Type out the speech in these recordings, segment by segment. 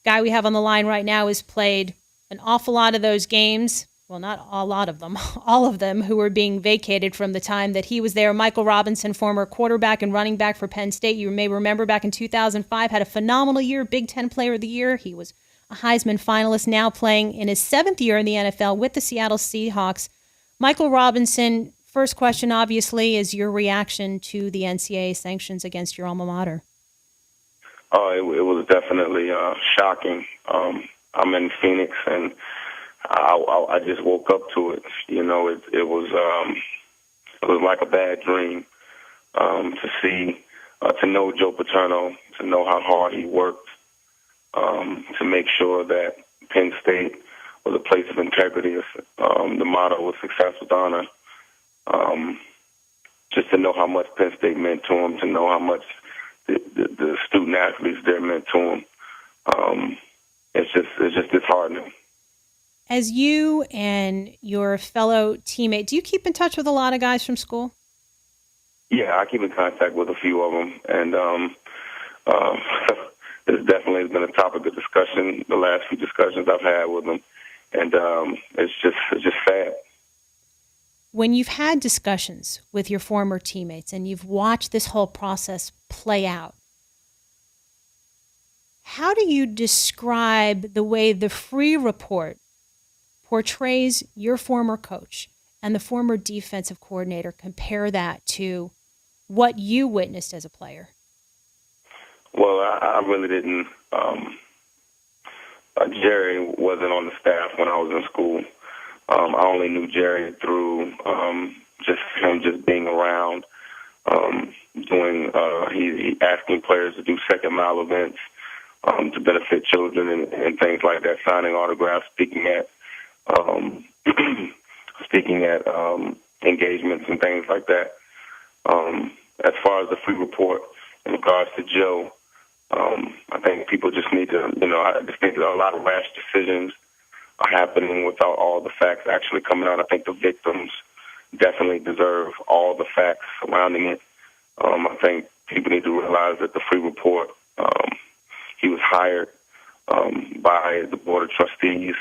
guy we have on the line right now has played an awful lot of those games. Well, not a lot of them, all of them who were being vacated from the time that he was there. Michael Robinson, former quarterback and running back for Penn State. You may remember back in 2005, had a phenomenal year, Big Ten Player of the Year. He was a Heisman finalist, now playing in his 7th year in the NFL with the Seattle Seahawks. Michael Robinson, first question, obviously, is your reaction to the NCAA sanctions against your alma mater. Oh, it was definitely shocking. I'm in Phoenix, and I just woke up to it. You know, it was like a bad dream to see, to know Joe Paterno, to know how hard he worked to make sure that Penn State was a place of integrity. The motto was success with honor. Just to know how much Penn State meant to him, to know how much the student athletes there meant to him. It's just disheartening. As you and your fellow teammate, do you keep in touch with a lot of guys from school? Yeah, I keep in contact with a few of them, and this definitely has been a topic of discussion. The last few discussions I've had with them, and it's just sad. When you've had discussions with your former teammates and you've watched this whole process play out, how do you describe the way the Free Report portrays your former coach and the former defensive coordinator? Compare that to what you witnessed as a player. Well, I really didn't. Jerry wasn't on the staff when I was in school. I only knew Jerry through just him just being around, he asking players to do second mile events to benefit children and things like that, signing autographs, speaking at engagements and things like that. As far as the Free Report in regards to Joe, I think people just need to, I just think that a lot of rash decisions are happening without all the facts actually coming out. I think the victims definitely deserve all the facts surrounding it. I think people need to realize that the Free Report, he was hired by the Board of Trustees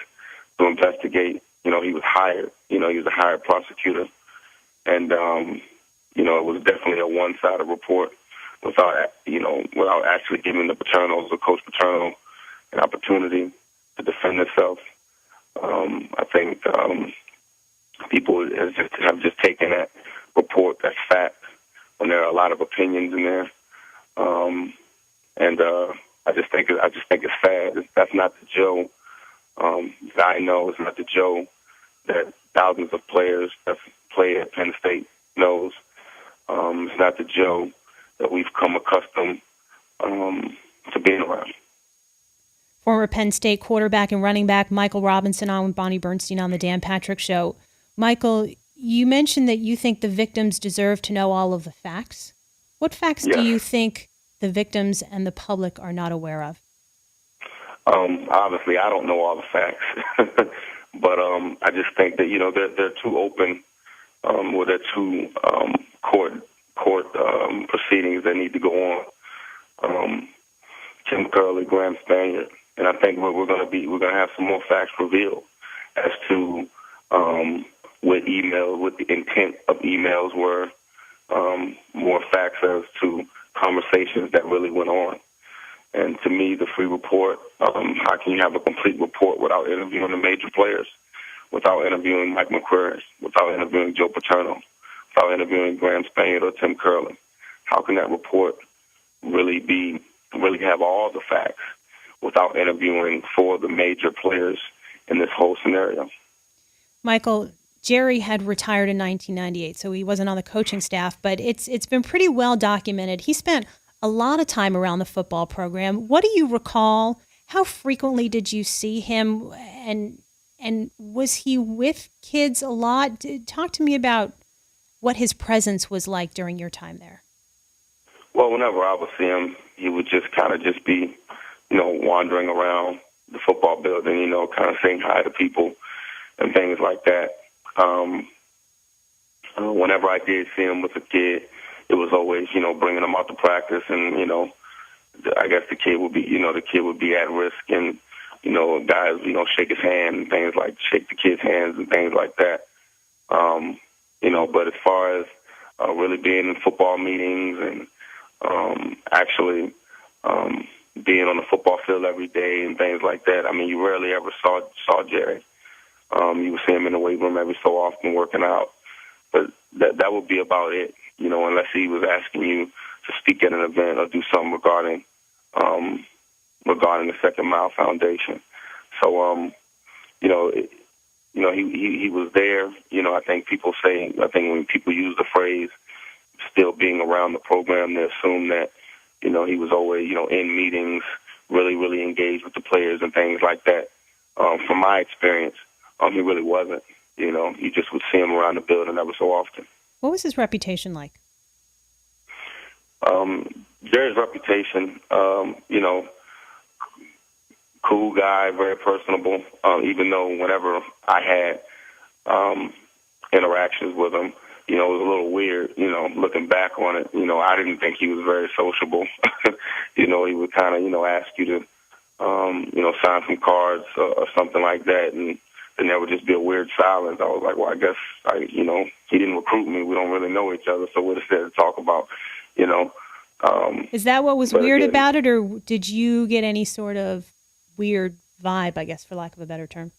to investigate. He was hired. He was a hired prosecutor. And, it was definitely a one-sided report without actually giving the Paternos or Coach Paterno an opportunity to defend themselves. I think people have just taken that report as fact when there are a lot of opinions in there, and I just think it's sad. That's not the Joe that I know. It's not the Joe that thousands of players that play at Penn State knows. It's not the Joe that we've come accustomed to being around. Former Penn State quarterback and running back Michael Robinson on with Bonnie Bernstein on the Dan Patrick Show. Michael, you mentioned that you think the victims deserve to know all of the facts. What facts do you think the victims and the public are not aware of? Obviously, I don't know all the facts, but I just think that they're too open. They're too court proceedings that need to go on. Tim Curley, Graham Spaniard. And I think we're going to have some more facts revealed as to what the intent of emails were, more facts as to conversations that really went on. And to me, the Free Report, how can you have a complete report without interviewing the major players, without interviewing Mike McQuarrie, without interviewing Joe Paterno, without interviewing Graham Spaniard or Tim Curley? How can that report really have all the facts without interviewing for the major players in this whole scenario? Michael, Jerry had retired in 1998, so he wasn't on the coaching staff, but it's been pretty well documented. He spent a lot of time around the football program. What do you recall? How frequently did you see him, and was he with kids a lot? Talk to me about what his presence was like during your time there. Well, whenever I would see him, he would just be, wandering around the football building, kind of saying hi to people and things like that. Whenever I did see him with a kid, it was always, bringing him out to practice and, I guess the kid would be at risk, and guys shake his hand and things like shake the kid's hands and things like that. But as far as really being in football meetings and actually being on the football field every day and things like that, I mean, you rarely ever saw Jerry. You would see him in the weight room every so often working out, but that would be about it. Unless he was asking you to speak at an event or do something regarding the Second Mile Foundation. So, he was there. I think when people use the phrase still being around the program, they assume that, he was always, in meetings, really, really engaged with the players and things like that. From my experience, he really wasn't. You just would see him around the building ever so often. What was his reputation like? Jerry's reputation, cool guy, very personable, even though whenever I had interactions with him, it was a little weird, looking back on it. I didn't think he was very sociable. He would kind of, ask you to, sign some cards or something like that, and then there would just be a weird silence. I was like, well, I guess, he didn't recruit me. We don't really know each other, so what is there to talk about, Is that what was weird about it, or did you get any sort of weird vibe, I guess, for lack of a better term?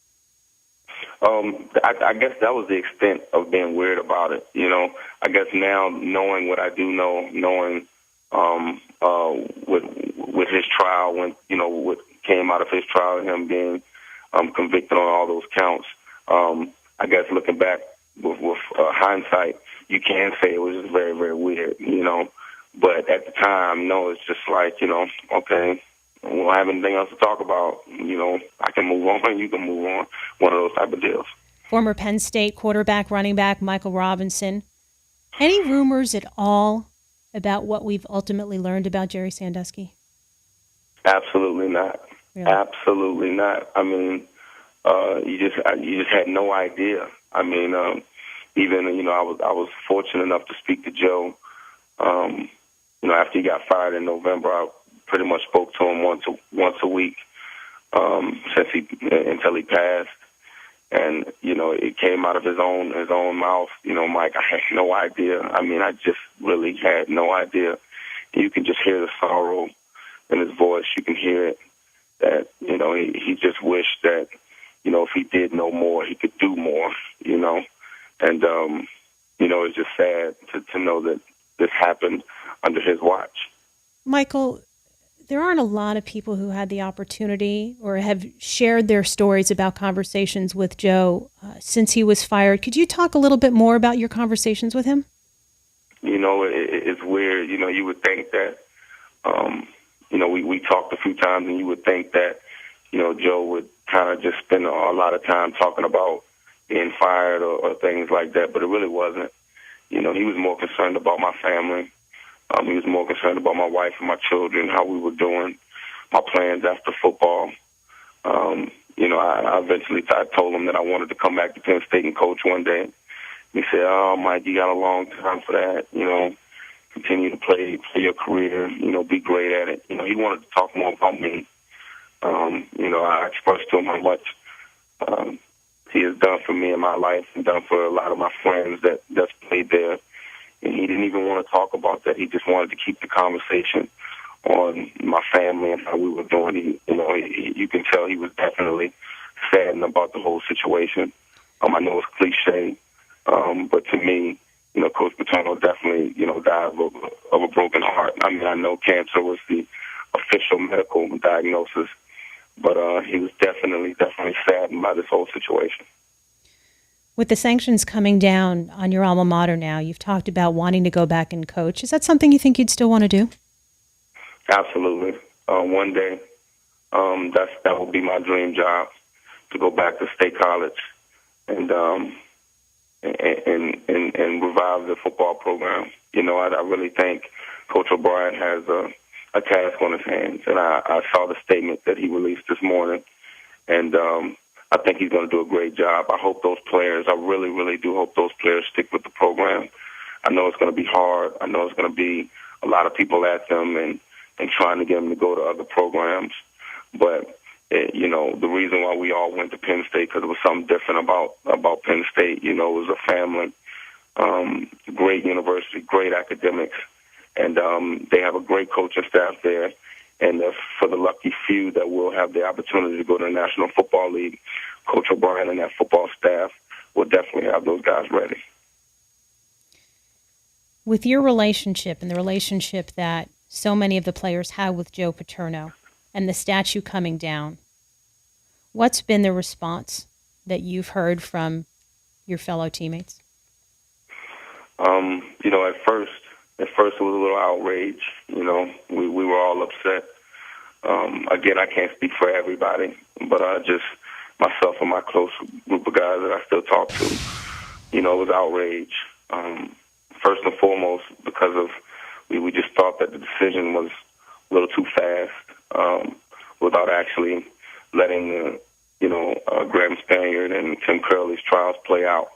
I guess that was the extent of being weird about it. I guess now knowing what I do know, knowing with his trial, when what came out of his trial, him being convicted on all those counts. I guess looking back with hindsight, you can say it was just very, very weird. But at the time, no, it's just like okay. We don't have anything else to talk about. I can move on, you can move on. One of those type of deals. Former Penn State quarterback, running back Michael Robinson. Any rumors at all about what we've ultimately learned about Jerry Sandusky? Absolutely not. Really? Absolutely not. I mean, you just had no idea. I mean, even I was fortunate enough to speak to Joe. After he got fired in November, I pretty much spoke to him once a week until he passed, and it came out of his own mouth. Mike, I had no idea. I mean, I just really had no idea. You can just hear the sorrow in his voice. You can hear it that he just wished that if he did know more, he could do more. And it's just sad to know that this happened under his watch. Michael, there aren't a lot of people who had the opportunity or have shared their stories about conversations with Joe since he was fired. Could you talk a little bit more about your conversations with him? It's weird. You would think that, we talked a few times, and you would think that, Joe would kind of just spend a lot of time talking about being fired or things like that, but it really wasn't. He was more concerned about my family. He was more concerned about my wife and my children, how we were doing, my plans after football. I eventually told him that I wanted to come back to Penn State and coach one day. He said, "Oh, Mike, you got a long time for that. Continue to play your career. Be great at it." He wanted to talk more about me. I expressed to him how much he has done for me in my life and done for a lot of my friends that's played there. And he didn't even want to talk about that. He just wanted to keep the conversation on my family and how we were doing. You can tell he was definitely saddened about the whole situation. I know it's cliche, but to me, Coach Paterno definitely, died of a broken heart. I mean, I know cancer was the official medical diagnosis, but he was definitely saddened by this whole situation. With the sanctions coming down on your alma mater now, you've talked about wanting to go back and coach. Is that something you think you'd still want to do? Absolutely. One day, that would be my dream job, to go back to State College and revive the football program. I really think Coach O'Brien has a task on his hands, and I saw the statement that he released this morning, and I think he's going to do a great job. I hope those players, I really, really do hope those players stick with the program. I know it's going to be hard. I know it's going to be a lot of people at them, and and trying to get them to go to other programs. But the reason why we all went to Penn State, because it was something different about Penn State. It was a family, great university, great academics, and they have a great coaching staff there. And for the lucky few that will have the opportunity to go to the National Football League, Coach O'Brien and that football staff will definitely have those guys ready. With your relationship and the relationship that so many of the players have with Joe Paterno and the statue coming down, what's been the response that you've heard from your fellow teammates? At first it was a little outrage. We were all upset. Again, I can't speak for everybody, but just myself and my close group of guys that I still talk to, it was outrage. First and foremost, because of we just thought that the decision was a little too fast, without actually letting Graham Spaniard and Tim Curley's trials play out.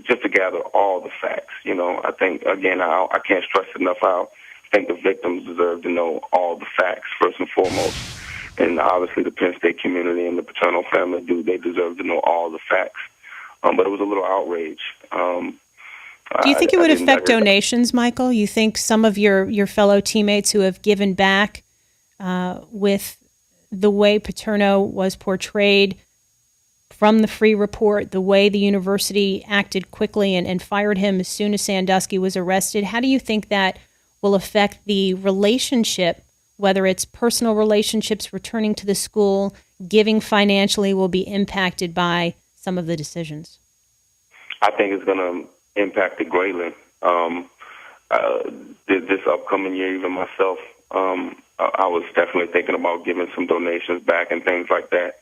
Just to gather all the facts. I think, again, I can't stress enough how I think the victims deserve to know all the facts, first and foremost. And obviously the Penn State community and the Paterno family they deserve to know all the facts. But it was a little outrage. Do you think it would affect donations, Michael? You think some of your fellow teammates who have given back with the way Paterno was portrayed from the Free Report, the way the university acted quickly and fired him as soon as Sandusky was arrested, how do you think that will affect the relationship, whether it's personal relationships returning to the school, giving financially will be impacted by some of the decisions? I think it's going to impact it greatly. This upcoming year, even myself, I was definitely thinking about giving some donations back and things like that.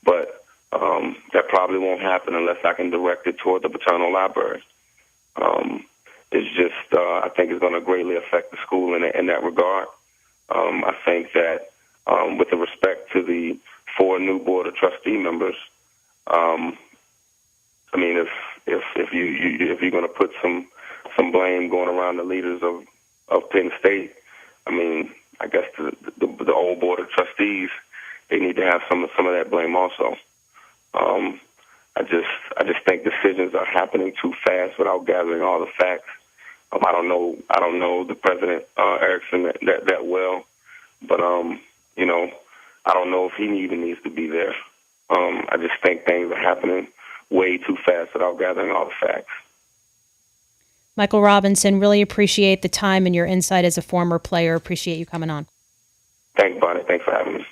But that probably won't happen unless I can direct it toward the Paterno Library. It's just, I think it's going to greatly affect the school in that regard. I think that with the respect to the 4 new Board of Trustee members, if you're going to put some blame going around the leaders of Penn State, I guess the old Board of Trustees, they need to have some of that blame also. I just think decisions are happening too fast without gathering all the facts. I don't know the President Erickson that well, but I don't know if he even needs to be there. I just think things are happening way too fast without gathering all the facts. Michael Robinson, really appreciate the time and your insight as a former player. Appreciate you coming on. Thanks, Bonnie. Thanks for having me.